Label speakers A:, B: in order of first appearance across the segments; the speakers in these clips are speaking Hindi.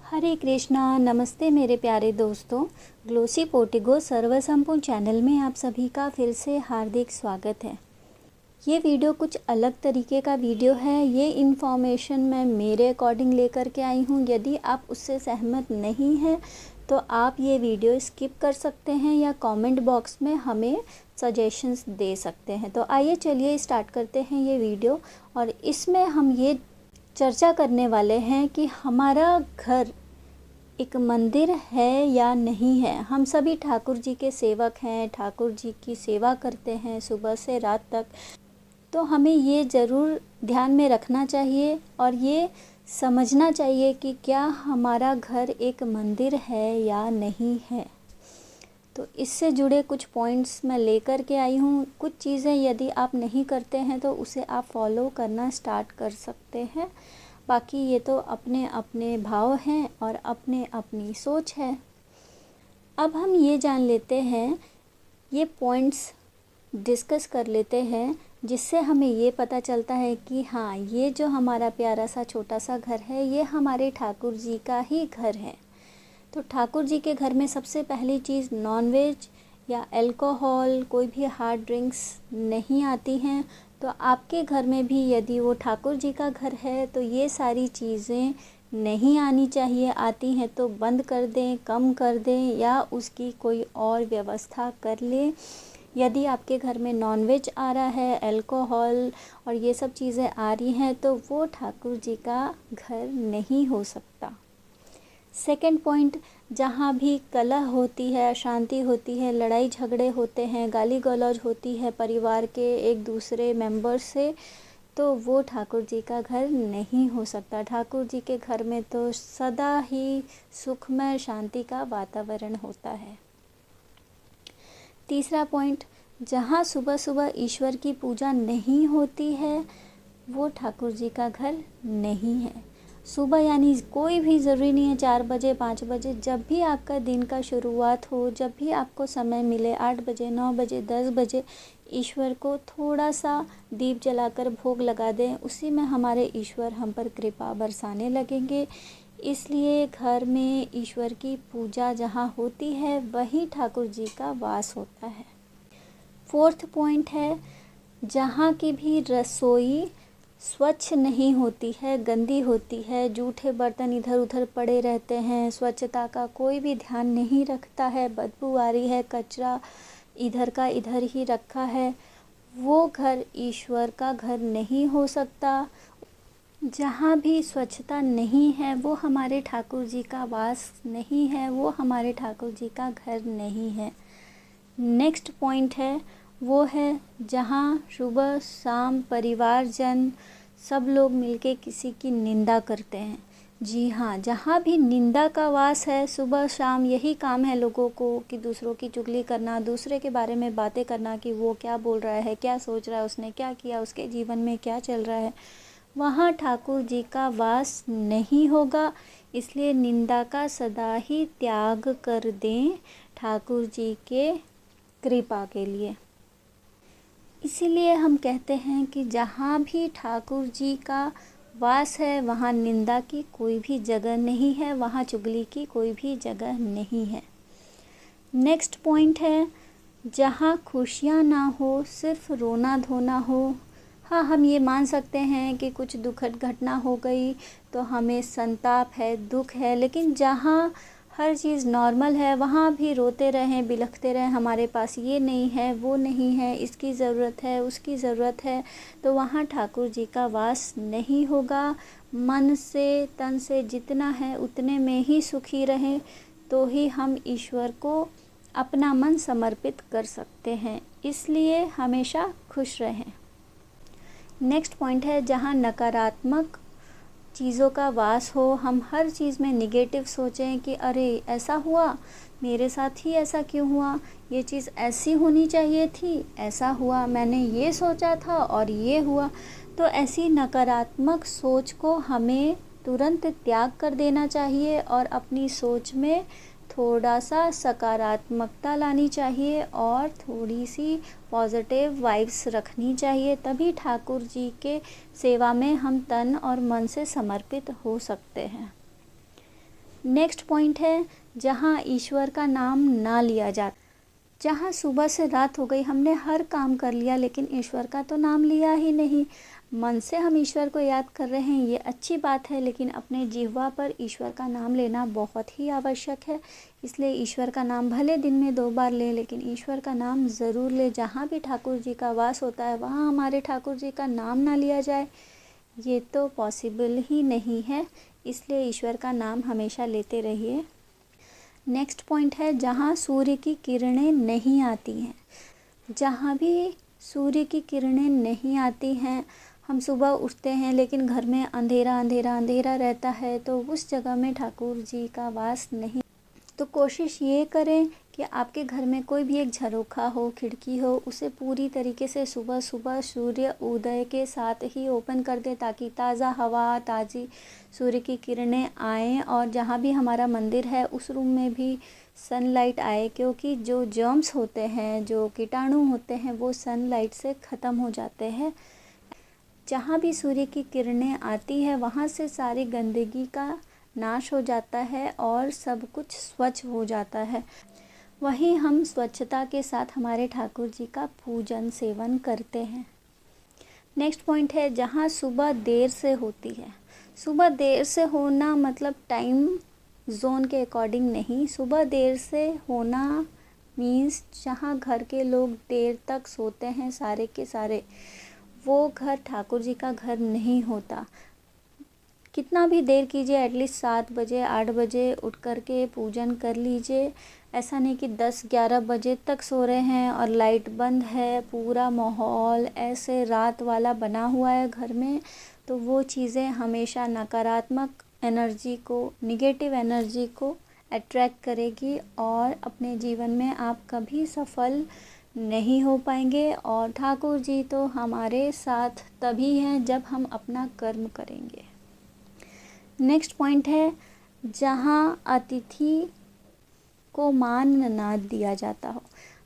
A: हरे कृष्णा, नमस्ते मेरे प्यारे दोस्तों। ग्लोसी पोर्टिगो सर्वसंपूर्ण चैनल में आप सभी का फिर से हार्दिक स्वागत है। ये वीडियो कुछ अलग तरीके का वीडियो है। ये इन्फॉर्मेशन मैं मेरे अकॉर्डिंग लेकर के आई हूँ। यदि आप उससे सहमत नहीं हैं तो आप ये वीडियो स्किप कर सकते हैं या कमेंट बॉक्स में हमें सजेशंस दे सकते हैं। तो आइए चलिए स्टार्ट करते हैं ये वीडियो। और इसमें हम ये चर्चा करने वाले हैं कि हमारा घर एक मंदिर है या नहीं है। हम सभी ठाकुर जी के सेवक हैं, ठाकुर जी की सेवा करते हैं सुबह से रात तक। तो हमें ये ज़रूर ध्यान में रखना चाहिए और ये समझना चाहिए कि क्या हमारा घर एक मंदिर है या नहीं है। तो इससे जुड़े कुछ पॉइंट्स मैं लेकर के आई हूँ। कुछ चीज़ें यदि आप नहीं करते हैं तो उसे आप फॉलो करना स्टार्ट कर सकते हैं। बाकी ये तो अपने अपने भाव हैं और अपने अपनी सोच है। अब हम ये जान लेते हैं, ये पॉइंट्स डिस्कस कर लेते हैं, जिससे हमें ये पता चलता है कि हाँ, ये जो हमारा प्यारा सा छोटा सा घर है ये हमारे ठाकुर जी का ही घर है। तो ठाकुर जी के घर में सबसे पहली चीज़ नॉनवेज या अल्कोहल, कोई भी हार्ड ड्रिंक्स नहीं आती हैं। तो आपके घर में भी यदि वो ठाकुर जी का घर है तो ये सारी चीज़ें नहीं आनी चाहिए। आती हैं तो बंद कर दें, कम कर दें या उसकी कोई और व्यवस्था कर लें। यदि आपके घर में नॉनवेज आ रहा है, अल्कोहल और ये सब चीज़ें आ रही हैं तो वो ठाकुर जी का घर नहीं हो सकता। सेकंड पॉइंट, जहाँ भी कलह होती है, अशांति होती है, लड़ाई झगड़े होते हैं, गाली गलौज होती है परिवार के एक दूसरे मेंबर से, तो वो ठाकुर जी का घर नहीं हो सकता। ठाकुर जी के घर में तो सदा ही सुखमय शांति का वातावरण होता है। तीसरा पॉइंट, जहाँ सुबह सुबह ईश्वर की पूजा नहीं होती है वो ठाकुर जी का घर नहीं है। सुबह यानी कोई भी ज़रूरी नहीं है 4 बजे 5 बजे, जब भी आपका दिन का शुरुआत हो, जब भी आपको समय मिले, 8 बजे 9 बजे 10 बजे ईश्वर को थोड़ा सा दीप जलाकर भोग लगा दें। उसी में हमारे ईश्वर हम पर कृपा बरसाने लगेंगे। इसलिए घर में ईश्वर की पूजा जहाँ होती है वहीं ठाकुर जी का वास होता है। फोर्थ पॉइंट है, जहाँ की भी रसोई स्वच्छ नहीं होती है, गंदी होती है, जूठे बर्तन इधर उधर पड़े रहते हैं, स्वच्छता का कोई भी ध्यान नहीं रखता है, बदबू आ रही है, कचरा इधर का इधर ही रखा है, वो घर ईश्वर का घर नहीं हो सकता। जहाँ भी स्वच्छता नहीं है वो हमारे ठाकुर जी का वास नहीं है, वो हमारे ठाकुर जी का घर नहीं है। नेक्स्ट पॉइंट है, वो है जहाँ सुबह शाम परिवारजन सब लोग मिलके किसी की निंदा करते हैं। जी हाँ, जहाँ भी निंदा का वास है, सुबह शाम यही काम है लोगों को कि दूसरों की चुगली करना, दूसरे के बारे में बातें करना कि वो क्या बोल रहा है, क्या सोच रहा है, उसने क्या किया, उसके जीवन में क्या चल रहा है। वहाँ ठाकुर जी का वास नहीं होगा। इसलिए निंदा का सदा ही त्याग कर दें ठाकुर जी के कृपा के लिए। इसीलिए हम कहते हैं कि जहाँ भी ठाकुर जी का वास है वहाँ निंदा की कोई भी जगह नहीं है, वहाँ चुगली की कोई भी जगह नहीं है। नेक्स्ट पॉइंट है, जहाँ खुशियाँ ना हो, सिर्फ रोना धोना हो। हाँ, हम ये मान सकते हैं कि कुछ दुखद घटना हो गई तो हमें संताप है, दुख है, लेकिन जहाँ हर चीज़ नॉर्मल है वहाँ भी रोते रहें, बिलखते रहें, हमारे पास ये नहीं है, वो नहीं है, इसकी ज़रूरत है, उसकी ज़रूरत है, तो वहाँ ठाकुर जी का वास नहीं होगा। मन से तन से जितना है उतने में ही सुखी रहें तो ही हम ईश्वर को अपना मन समर्पित कर सकते हैं। इसलिए हमेशा खुश रहें। नेक्स्ट पॉइंट है, जहाँ नकारात्मक चीज़ों का वास हो, हम हर चीज़ में निगेटिव सोचें कि अरे ऐसा हुआ, मेरे साथ ही ऐसा क्यों हुआ, ये चीज़ ऐसी होनी चाहिए थी, ऐसा हुआ, मैंने ये सोचा था और ये हुआ। तो ऐसी नकारात्मक सोच को हमें तुरंत त्याग कर देना चाहिए और अपनी सोच में थोड़ा सा सकारात्मकता लानी चाहिए और थोड़ी सी पॉजिटिव वाइब्स रखनी चाहिए। तभी ठाकुर जी के सेवा में हम तन और मन से समर्पित हो सकते हैं। नेक्स्ट पॉइंट है जहाँ ईश्वर का नाम ना लिया जाता। जहाँ सुबह से रात हो गई, हमने हर काम कर लिया लेकिन ईश्वर का तो नाम लिया ही नहीं। मन से हम ईश्वर को याद कर रहे हैं, ये अच्छी बात है, लेकिन अपने जिह्वा पर ईश्वर का नाम लेना बहुत ही आवश्यक है। इसलिए ईश्वर का नाम भले दिन में 2 बार लें, लेकिन ईश्वर का नाम ज़रूर लें। जहाँ भी ठाकुर जी का वास होता है वहाँ हमारे ठाकुर जी का नाम ना लिया जाए, ये तो पॉसिबल ही नहीं है। इसलिए ईश्वर का नाम हमेशा लेते रहिए। नेक्स्ट पॉइंट है जहाँ सूर्य की किरणें नहीं आती हैं। जहाँ भी सूर्य की किरणें नहीं आती हैं, हम सुबह उठते हैं लेकिन घर में अंधेरा अंधेरा अंधेरा रहता है, तो उस जगह में ठाकुर जी का वास नहीं। तो कोशिश ये करें कि आपके घर में कोई भी एक झरोखा हो, खिड़की हो, उसे पूरी तरीके से सुबह सुबह सूर्य उदय के साथ ही ओपन कर दें, ताकि ताज़ा हवा, ताज़ी सूर्य की किरणें आएँ। और जहाँ भी हमारा मंदिर है उस रूम में भी सनलाइट आए, क्योंकि जो जर्म्स होते हैं, जो कीटाणु होते हैं, वो सनलाइट से ख़त्म हो जाते हैं। जहाँ भी सूर्य की किरणें आती है वहाँ से सारी गंदगी का नाश हो जाता है और सब कुछ स्वच्छ हो जाता है। वहीं हम स्वच्छता के साथ हमारे ठाकुर जी का पूजन सेवन करते हैं। नेक्स्ट पॉइंट है जहाँ सुबह देर से होती है। सुबह देर से होना मतलब टाइम जोन के अकॉर्डिंग नहीं। सुबह देर से होना मीन्स जहाँ घर के लोग देर तक सोते हैं सारे के सारे, वो घर ठाकुर जी का घर नहीं होता। कितना भी देर कीजिए, एटलीस्ट 7 बजे 8 बजे उठ कर के पूजन कर लीजिए। ऐसा नहीं कि 10-11 बजे तक सो रहे हैं और लाइट बंद है, पूरा माहौल ऐसे रात वाला बना हुआ है घर में, तो वो चीज़ें हमेशा नकारात्मक एनर्जी को, निगेटिव एनर्जी को अट्रैक्ट करेगी और अपने जीवन में आप कभी सफल नहीं हो पाएंगे। और ठाकुर जी तो हमारे साथ तभी हैं जब हम अपना कर्म करेंगे। नेक्स्ट पॉइंट है जहाँ अतिथि को मान ना दिया जाता हो।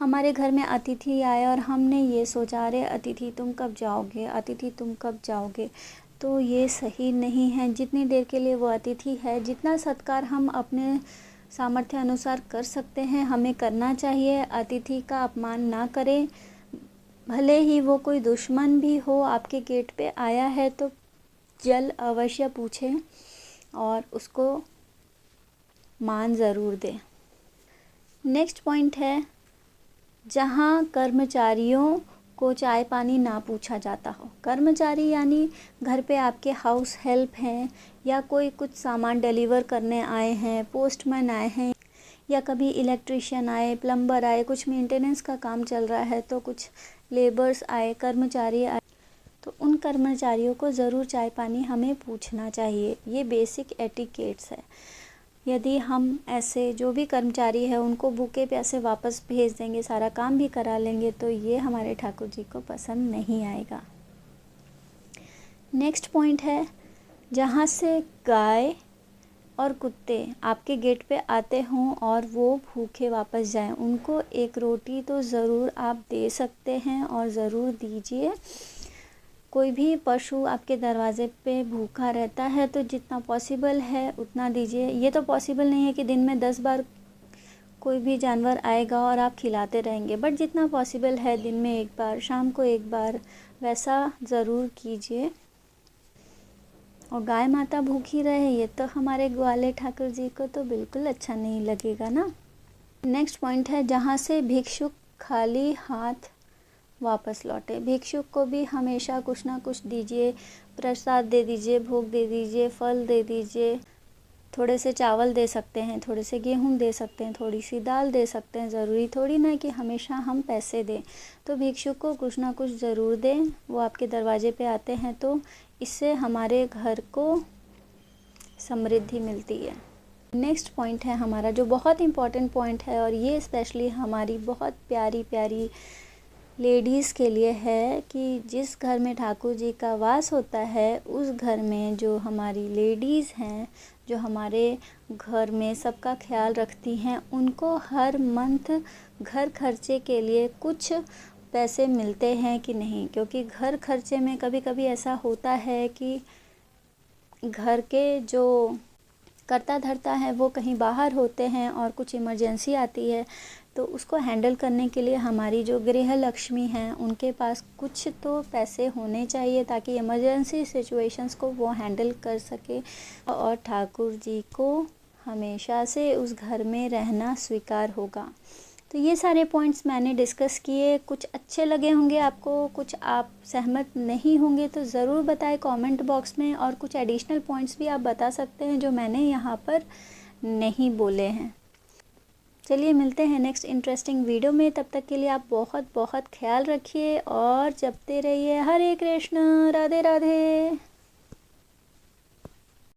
A: हमारे घर में अतिथि आए और हमने ये सोचा, अरे अतिथि तुम कब जाओगे, अतिथि तुम कब जाओगे, तो ये सही नहीं है। जितनी देर के लिए वो अतिथि है, जितना सत्कार हम अपने सामर्थ्य अनुसार कर सकते हैं हमें करना चाहिए। अतिथि का अपमान ना करें, भले ही वो कोई दुश्मन भी हो, आपके गेट पे आया है तो जल अवश्य पूछें और उसको मान ज़रूर दें। नेक्स्ट पॉइंट है जहाँ कर्मचारियों को चाय पानी ना पूछा जाता हो। कर्मचारी यानी घर पे आपके हाउस हेल्प हैं, या कोई कुछ सामान डिलीवर करने आए हैं, पोस्टमैन आए हैं, या कभी इलेक्ट्रिशियन आए, प्लम्बर आए, कुछ मेंटेनेंस का काम चल रहा है, तो कुछ लेबर्स आए, कर्मचारी आए, तो उन कर्मचारियों को ज़रूर चाय पानी हमें पूछना चाहिए। ये बेसिक एटिकेट्स है। यदि हम ऐसे जो भी कर्मचारी है उनको भूखे प्यासे वापस भेज देंगे, सारा काम भी करा लेंगे, तो ये हमारे ठाकुर जी को पसंद नहीं आएगा। नेक्स्ट पॉइंट है जहाँ से गाय और कुत्ते आपके गेट पे आते हों और वो भूखे वापस जाएं, उनको एक रोटी तो ज़रूर आप दे सकते हैं और ज़रूर दीजिए। कोई भी पशु आपके दरवाजे पे भूखा रहता है तो जितना पॉसिबल है उतना दीजिए। ये तो पॉसिबल नहीं है कि दिन में 10 बार कोई भी जानवर आएगा और आप खिलाते रहेंगे, बट जितना पॉसिबल है दिन में 1 बार, शाम को 1 बार, वैसा ज़रूर कीजिए। और गाय माता भूखी रहे, ये तो हमारे ग्वाले ठाकुर जी को तो बिल्कुल अच्छा नहीं लगेगा ना। नेक्स्ट पॉइंट है जहाँ से भिक्षुक खाली हाथ वापस लौटे। भिक्षुक को भी हमेशा कुछ ना कुछ दीजिए, प्रसाद दे दीजिए, भोग दे दीजिए, फल दे दीजिए, थोड़े से चावल दे सकते हैं, थोड़े से गेहूं दे सकते हैं, थोड़ी सी दाल दे सकते हैं। ज़रूरी थोड़ी ना कि हमेशा हम पैसे दें, तो भिक्षुक को कुछ ना कुछ ज़रूर दें। वो आपके दरवाजे पे आते हैं तो इससे हमारे घर को समृद्धि मिलती है। नेक्स्ट पॉइंट है हमारा जो बहुत इम्पॉर्टेंट पॉइंट है, और ये स्पेशली हमारी बहुत प्यारी प्यारी लेडीज़ के लिए है कि जिस घर में ठाकुर जी का वास होता है उस घर में जो हमारी लेडीज़ हैं, जो हमारे घर में सबका ख्याल रखती हैं, उनको हर मंथ घर खर्चे के लिए कुछ पैसे मिलते हैं कि नहीं। क्योंकि घर खर्चे में कभी कभी ऐसा होता है कि घर के जो करता धरता है वो कहीं बाहर होते हैं और कुछ इमरजेंसी आती है, तो उसको हैंडल करने के लिए हमारी जो गृह लक्ष्मी हैं उनके पास कुछ तो पैसे होने चाहिए ताकि इमरजेंसी सिचुएशंस को वो हैंडल कर सके। और ठाकुर जी को हमेशा से उस घर में रहना स्वीकार होगा। तो ये सारे पॉइंट्स मैंने डिस्कस किए, कुछ अच्छे लगे होंगे आपको, कुछ आप सहमत नहीं होंगे तो ज़रूर बताएं कमेंट बॉक्स में, और कुछ एडिशनल पॉइंट्स भी आप बता सकते हैं जो मैंने यहाँ पर नहीं बोले हैं। चलिए मिलते हैं नेक्स्ट इंटरेस्टिंग वीडियो में, तब तक के लिए आप बहुत बहुत ख्याल रखिए और जपते रहिए हरे कृष्ण, राधे राधे।